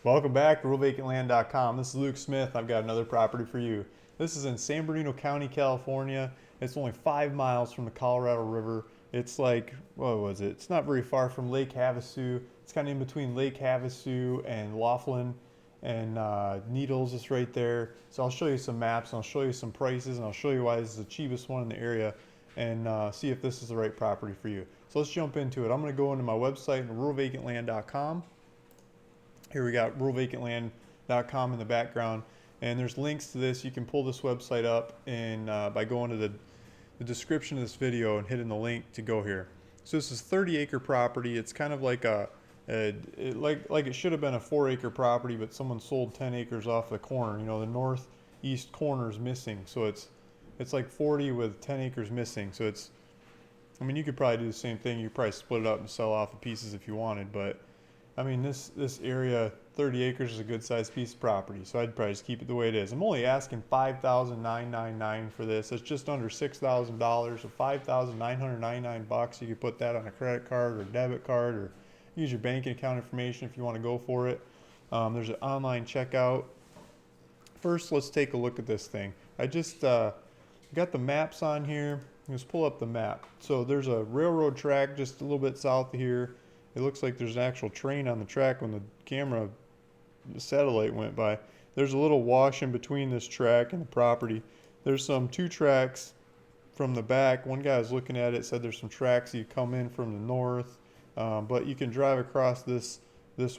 Welcome back to RealVacantLand.com. This is Luke Smith. I've got another property for you. This is in San Bernardino County, California. It's only 5 miles from the Colorado River. It's like, what was it? It's not very far from Lake Havasu. It's kind of in between Lake Havasu and Laughlin and Needles is right there. So I'll show you some maps and I'll show you some prices and I'll show you why this is the cheapest one in the area and see if this is the right property for you. So let's jump into it. I'm going to go into my website, RealVacantLand.com. Here we got RealVacantLand.com in the background, and there's links to this. You can pull this website up and by going to the description of this video and hitting the link to go here. So this is 30-acre property. It's kind of like like it should have been a 4-acre property, but someone sold 10 acres off the corner. You know, the northeast corner is missing, so it's like 40 with 10 acres missing. So it's, I mean, you could probably do the same thing. You could probably split it up and sell off the pieces if you wanted, but I mean, this area, 30 acres is a good sized piece of property, so I'd probably just keep it the way it is. I'm only asking $5,999 for this. It's just under $6,000, so $5,999. You could put that on a credit card or debit card, or use your banking account information if you want to go for it. There's an online checkout. First, let's take a look at this thing. I just got the maps on here. Let's pull up the map. So there's a railroad track just a little bit south of here. It looks like there's an actual train on the track when the satellite went by. There's a little wash in between this track and the property. There's two tracks from the back. One guy was looking at it, said there's some tracks you come in from the north, but you can drive across this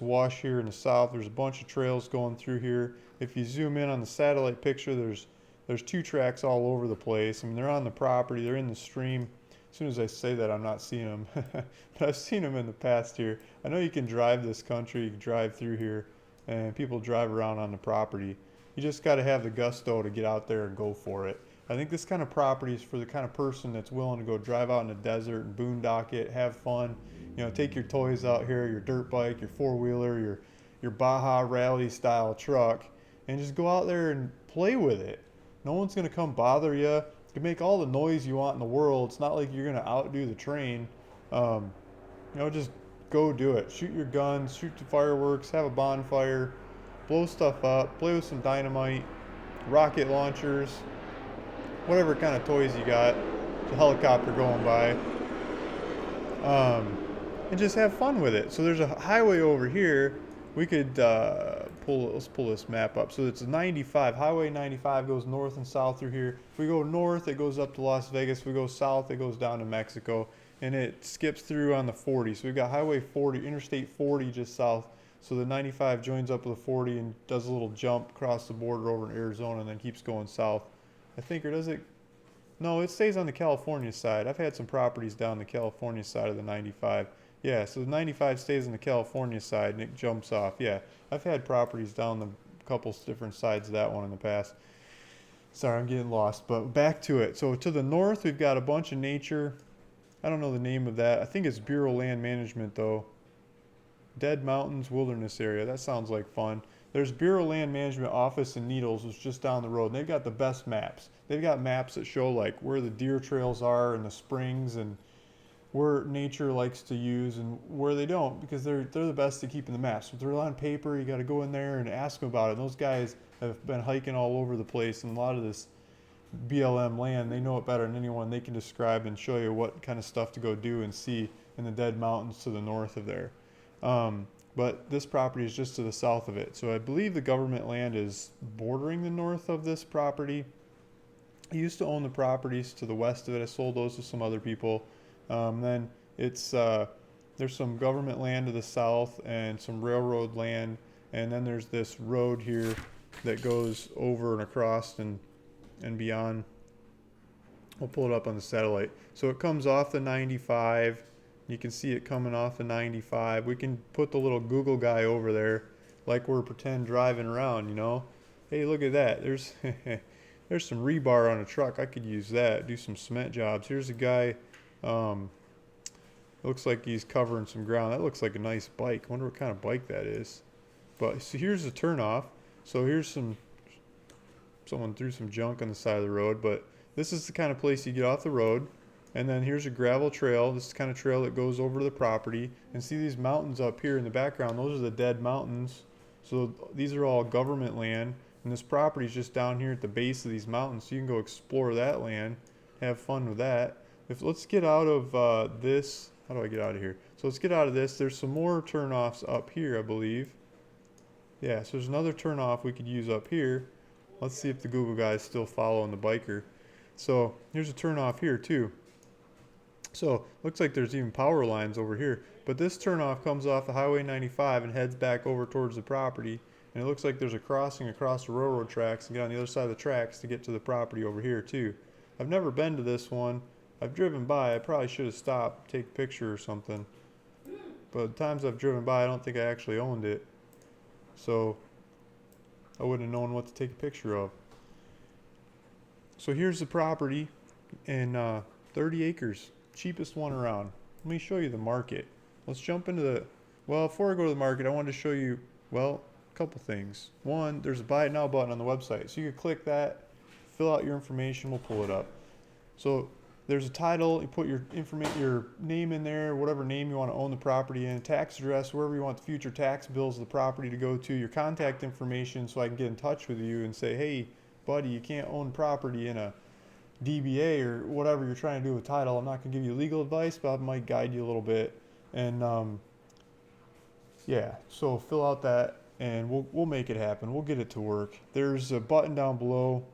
wash here in the south. There's a bunch of trails going through here. If you zoom in on the satellite picture, there's 2 tracks all over the place. I mean, they're on the property, they're in the stream. As soon as I say that, I'm not seeing them, but I've seen them in the past here. I know you can drive this country, you can drive through here, and people drive around on the property. You just got to have the gusto to get out there and go for it. I think this kind of property is for the kind of person that's willing to go drive out in the desert and boondock it, have fun. You know, take your toys out here, your dirt bike, your 4-wheeler, your Baja Rally style truck, and just go out there and play with it. No one's going to come bother you. You can make all the noise you want in the world. It's not like you're going to outdo the train. You know, just go do it. Shoot your guns, shoot the fireworks, have a bonfire, blow stuff up, play with some dynamite, rocket launchers, whatever kind of toys you got. There's a helicopter going by. And just have fun with it. So there's a highway over here. We could let's pull this map up. So it's a 95. Highway 95 goes north and south through here. If we go north, it goes up to Las Vegas. If we go south, it goes down to Mexico. And it skips through on the 40. So we've got Highway 40, Interstate 40 just south. So the 95 joins up with the 40 and does a little jump across the border over in Arizona and then keeps going south. I think, or does it? No, it stays on the California side. I've had some properties down the California side of the 95. Yeah, so the 95 stays on the California side and it jumps off. Yeah, I've had properties down the couple different sides of that one in the past. Sorry, I'm getting lost, but back to it. So to the north, we've got a bunch of nature. I don't know the name of that. I think it's Bureau Land Management, though. Dead Mountains Wilderness Area. That sounds like fun. There's Bureau Land Management Office in Needles, which is just down the road. And they've got the best maps. They've got maps that show like where the deer trails are and the springs and where nature likes to use and where they don't, because they're the best at keeping the maps. If they're on paper, you got to go in there and ask them about it. And those guys have been hiking all over the place, and a lot of this BLM land, they know it better than anyone. They can describe and show you what kind of stuff to go do and see in the Dead Mountains to the north of there. But this property is just to the south of it. So I believe the government land is bordering the north of this property. I used to own the properties to the west of it. I sold those to some other people. Then it's there's some government land to the south and some railroad land, and then there's this road here that goes over and across and beyond. We'll pull it up on the satellite. So it comes off the 95. You can see it coming off the 95. We can put the little Google guy over there like we're pretend driving around, you know. Hey, look at that. There's there's some rebar on a truck. I could use that, do some cement jobs. Here's a guy. Looks like he's covering some ground. That looks like a nice bike. Wonder what kind of bike that is. But so here's the turnoff. So here's someone threw some junk on the side of the road, but this is the kind of place you get off the road. And then here's a gravel trail. This is the kind of trail that goes over to the property. And see these mountains up here in the background? Those are the Dead Mountains. So these are all government land, and this property is just down here at the base of these mountains. So you can go explore that land, have fun with that. Let's get out of this. How do I get out of here? So let's get out of this. There's some more turnoffs up here, I believe. Yeah, so there's another turnoff we could use up here. Let's see if the Google guys still following the biker. So here's a turnoff here too. So looks like there's even power lines over here. But this turnoff comes off the Highway 95 and heads back over towards the property. And it looks like there's a crossing across the railroad tracks and get on the other side of the tracks to get to the property over here too. I've never been to this one. I've driven by. I probably should have stopped, take a picture or something. But the times I've driven by, I don't think I actually owned it. So I wouldn't have known what to take a picture of. So here's the property, and 30 acres, cheapest one around. Let me show you the market. Let's jump into the, well, before I go to the market, I wanted to show you, well, a couple things. One, there's a buy it now button on the website. So you can click that, fill out your information, we'll pull it up. So there's a title, you put your name in there, whatever name you want to own the property in, tax address, wherever you want the future tax bills of the property to go to, your contact information so I can get in touch with you and say, hey, buddy, you can't own property in a DBA or whatever you're trying to do with title. I'm not going to give you legal advice, but I might guide you a little bit. And yeah, so fill out that and we'll make it happen. We'll get it to work. There's a button down below.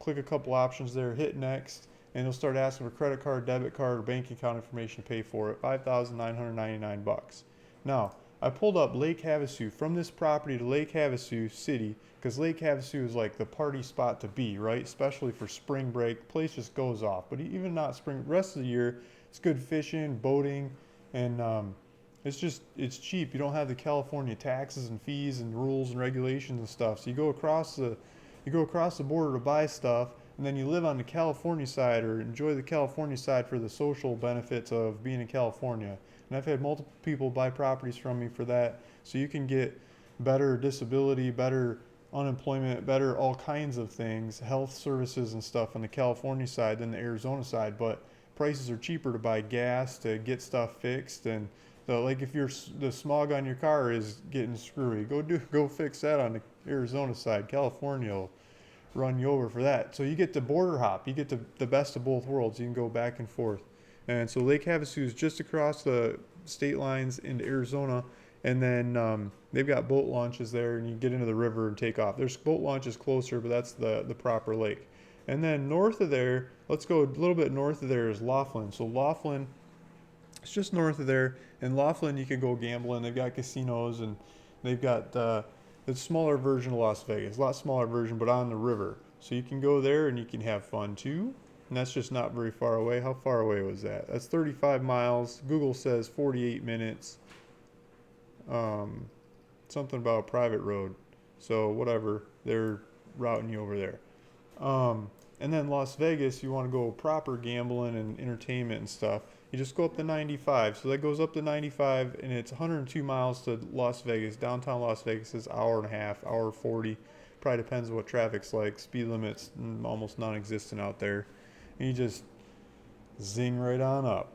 Click a couple options there, hit next, and it'll start asking for credit card, debit card, or bank account information to pay for it. $5,999. Now, I pulled up Lake Havasu, from this property to Lake Havasu City, because Lake Havasu is like the party spot to be, right? Especially for spring break. The place just goes off. But even not spring, rest of the year, it's good fishing, boating, and it's cheap. You don't have the California taxes and fees and rules and regulations and stuff. So you go across the border to buy stuff, and then you live on the California side or enjoy the California side for the social benefits of being in California. And I've had multiple people buy properties from me for that. So you can get better disability, better unemployment, better all kinds of things, health services and stuff on the California side than the Arizona side. But prices are cheaper to buy gas, to get stuff fixed, and like if the smog on your car is getting screwy, go fix that on the Arizona side. California will run you over for that. So you get the border hop. You get the best of both worlds. You can go back and forth. And so Lake Havasu is just across the state lines into Arizona. And then they've got boat launches there, and you get into the river and take off. There's boat launches closer, but that's the proper lake. And then north of there, let's go a little bit north of there is Laughlin. So Laughlin, it's just north of there. And Laughlin, you can go gambling. They've got casinos, and they've got the smaller version of Las Vegas, a lot smaller version, but on the river. So you can go there and you can have fun too. And that's just not very far away. How far away was that? That's 35 miles. Google says 48 minutes. Something about a private road. So whatever, they're routing you over there. And then Las Vegas, you want to go proper gambling and entertainment and stuff. You just go up to 95. So that goes up to 95, and it's 102 miles to Las Vegas. Downtown Las Vegas is hour and a half, hour 40. Probably depends on what traffic's like. Speed limit's almost non-existent out there. And you just zing right on up.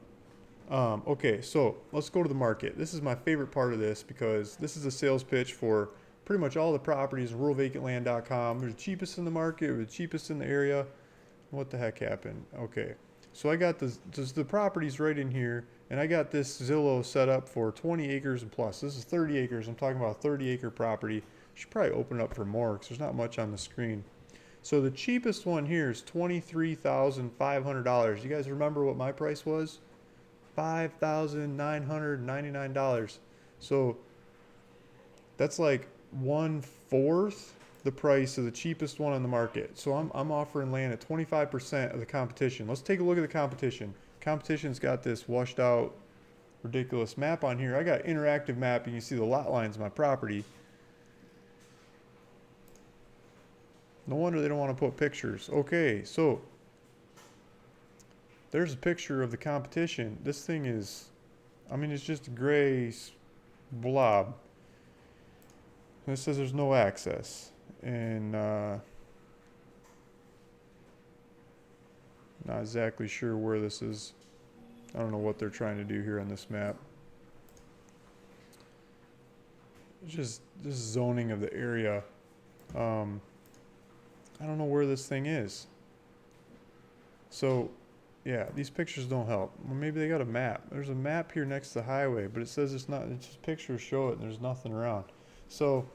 Okay, so let's go to the market. This is my favorite part of this because this is a sales pitch for pretty much all the properties, ruralvacantland.com. They're the cheapest in the market, or the cheapest in the area. What the heck happened? Okay, so I got the properties right in here, and I got this Zillow set up for 20 acres and plus. This is 30 acres. I'm talking about a 30-acre property. Should probably open it up for more because there's not much on the screen. So the cheapest one here is $23,500. You guys remember what my price was? $5,999. So that's like 1/4 the price of the cheapest one on the market. So I'm offering land at 25% of the competition. Let's take a look at the competition. Competition's got this washed out ridiculous map on here. I got interactive map. You can see the lot lines of my property. No wonder they don't want to put pictures. Okay, so there's a picture of the competition. This thing is, I mean, it's just a gray blob. And it says there's no access. And not exactly sure where this is. I don't know what they're trying to do here on this map. just this zoning of the area. Um, I don't know where this thing is. So, yeah, these pictures don't help. Or maybe they got a map. There's a map here next to the highway, but it says it's not. It's just pictures show it, and there's nothing around. So,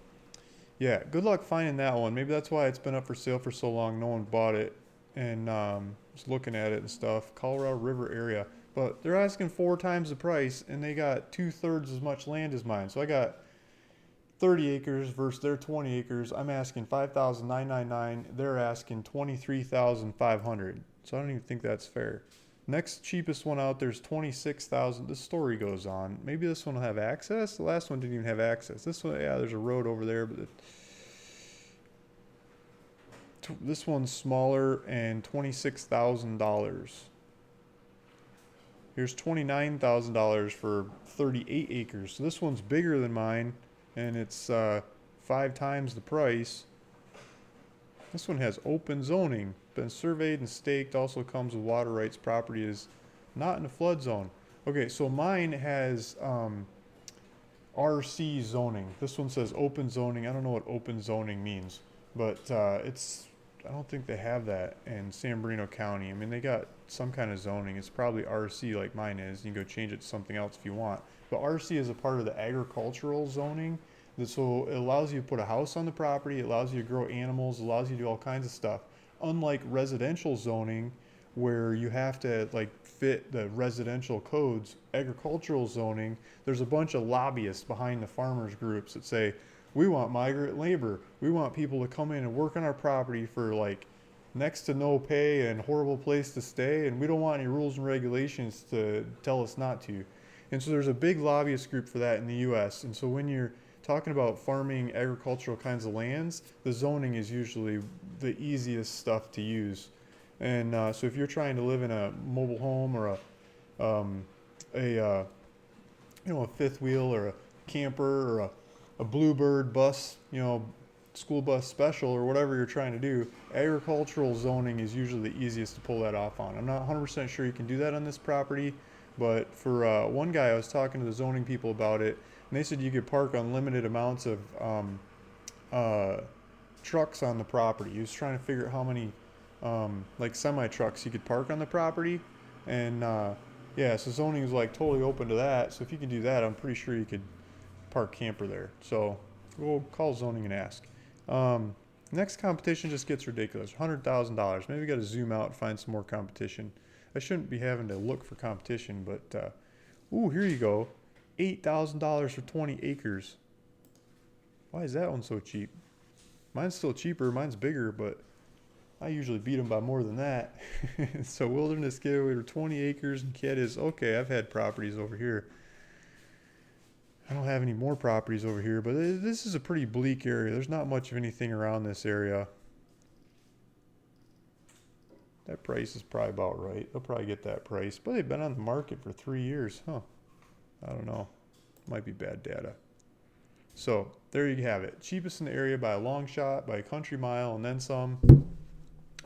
yeah, good luck finding that one. Maybe that's why it's been up for sale for so long. No one bought it, and was looking at it and stuff. Colorado River area, but they're asking 4 times the price, and they got 2/3 as much land as mine. So I got 30 acres versus their 20 acres. I'm asking 5,999. They're asking 23,500. So I don't even think that's fair. Next cheapest one out there's 26,000. This story goes on. Maybe this one will have access. The last one didn't even have access. This one, yeah, there's a road over there, but this one's smaller and $26,000. Here's $29,000 for 38 acres. So this one's bigger than mine, and it's 5 times the price. This one has open zoning, been surveyed and staked, also comes with water rights, property is not in a flood zone. Okay, so mine has RC zoning. This one says open zoning. I don't know what open zoning means, but I don't think they have that in San Bernardino County. I mean, they got some kind of zoning. It's probably RC like mine is. You can go change it to something else if you want. But RC is a part of the agricultural zoning. So it allows you to put a house on the property, it allows you to grow animals, it allows you to do all kinds of stuff. Unlike residential zoning, where you have to like fit the residential codes, agricultural zoning, there's a bunch of lobbyists behind the farmers groups that say, we want migrant labor, we want people to come in and work on our property for like next to no pay and horrible place to stay, and we don't want any rules and regulations to tell us not to. And so there's a big lobbyist group for that in the US. And so when you're talking about farming agricultural kinds of lands, the zoning is usually the easiest stuff to use. And so if you're trying to live in a mobile home or a fifth wheel or a camper or a bluebird bus, school bus special or whatever you're trying to do, agricultural zoning is usually the easiest to pull that off on. I'm not 100% sure you can do that on this property, but for one guy, I was talking to the zoning people about it, and they said you could park unlimited amounts of trucks on the property. He was trying to figure out how many like semi trucks you could park on the property, and yeah, so zoning is like totally open to that. So if you can do that, I'm pretty sure you could park camper there. So we'll call zoning and ask. Next competition just gets ridiculous. $100,000. Maybe we got to zoom out and find some more competition. I shouldn't be having to look for competition, but ooh, here you go. $8,000 for 20 acres. Why is that one so cheap? Mine's still cheaper. Mine's bigger, but I usually beat them by more than that. So wilderness getaway for 20 acres and Cadiz. Okay, I've had properties over here. I don't have any more properties over here, but this is a pretty bleak area. There's not much of anything around this area. That price is probably about right. They'll probably get that price, but they've been on the market for 3 years. Huh. I don't know. Might be bad data. So there you have it. Cheapest in the area by a long shot, by a country mile, and then some.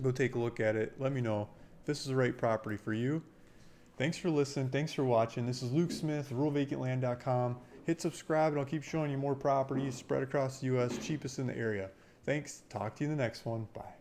Go take a look at it. Let me know if this is the right property for you. Thanks for listening. Thanks for watching. This is Luke Smith, ruralvacantland.com. Hit subscribe and I'll keep showing you more properties spread across the U.S., cheapest in the area. Thanks. Talk to you in the next one. Bye.